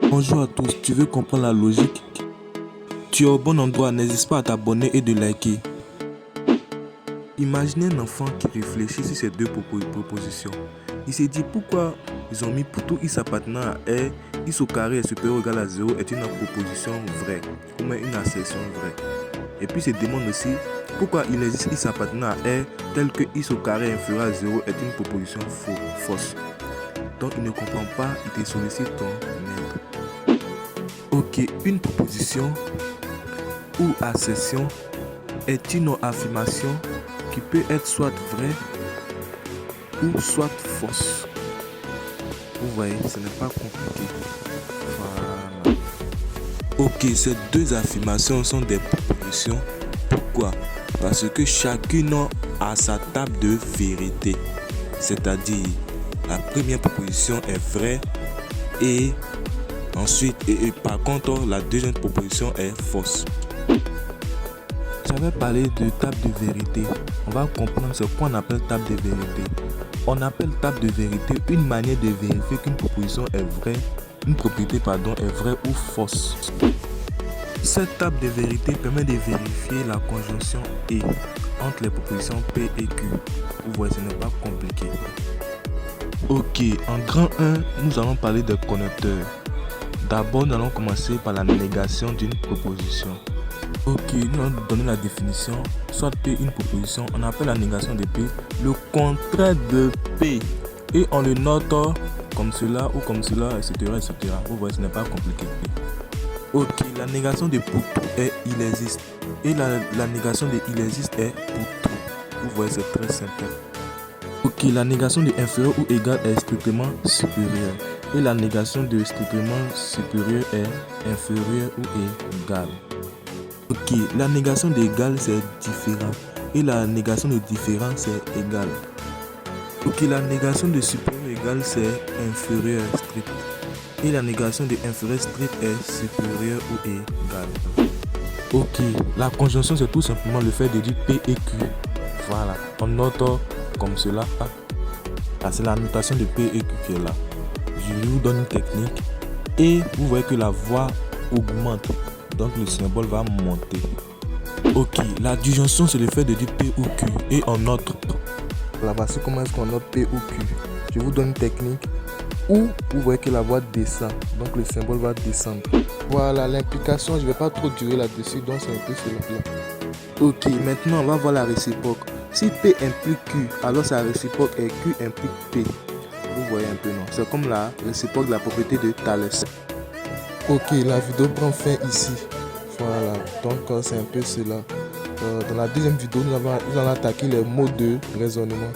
Bonjour à tous, tu veux comprendre la logique? Tu es au bon endroit, n'hésite pas à t'abonner et de liker. Imaginez un enfant qui réfléchit sur ces deux propositions. Il s'est dit pourquoi ils ont mis pour tout x appartenant à R, x au carré est supérieur ou égal à 0 est une proposition vraie, ou même une assertion vraie. Et puis il se demande aussi pourquoi il existe x appartenant à R tel que x au carré inférieur à 0 est une proposition fausse. Donc il ne comprend pas, il te sollicite ton aide. Ok, une proposition ou assertion est une affirmation qui peut être soit vraie ou soit fausse. Vous voyez, ce n'est pas compliqué. Voilà. Ok, ces deux affirmations sont des propositions. Pourquoi? Parce que chacune a sa table de vérité. C'est-à-dire, la première proposition est vraie et ensuite, par contre, la deuxième proposition est fausse. J'avais parlé de table de vérité. On va comprendre ce qu'on appelle table de vérité. On appelle table de vérité une manière de vérifier qu'une proposition est vraie, une propriété est vraie ou fausse. Cette table de vérité permet de vérifier la conjonction et entre les propositions P et Q. Vous voyez, ce n'est pas compliqué. Ok, en grand 1, nous allons parler des connecteurs. D'abord, nous allons commencer par la négation d'une proposition. Ok, nous allons donner la définition. Soit P une proposition, on appelle la négation de P le contraire de P. Et on le note comme cela ou comme cela, etc. etc. Vous voyez, ce n'est pas compliqué. Ok, la négation de pour tout est il existe. Et la négation de il existe est pour tout. Vous voyez, c'est très simple. Ok, la négation de inférieur ou égal est strictement supérieur. Et la négation de strictement supérieur est inférieur ou égal. Ok, la négation d'égal c'est différent et la négation de différent c'est égal. Ok, la négation de supérieur égal c'est inférieur strict et la négation de inférieur strict est supérieur ou égal. Ok, la conjonction c'est tout simplement le fait de dire P et Q. Voilà, on note comme cela. C'est la notation de P et Q qui est là. Je vous donne une technique et vous voyez que la voix augmente. Donc le symbole va monter. Ok, la disjonction c'est le fait de dire P ou Q et on note. Là voici comment est-ce qu'on note P ou Q. Je vous donne une technique où vous voyez que la voix descend. Donc le symbole va descendre. Voilà l'implication, je ne vais pas trop durer là-dessus, donc c'est un peu cela. Ok, maintenant on va voir la réciproque. Si P implique Q, alors sa réciproque est Q implique P. Vous voyez un peu, non? C'est comme la réciproque de la propriété de Thalès. Ok, la vidéo prend fin ici. Voilà, donc c'est un peu cela. Dans la deuxième vidéo, nous allons attaquer les mots de raisonnement.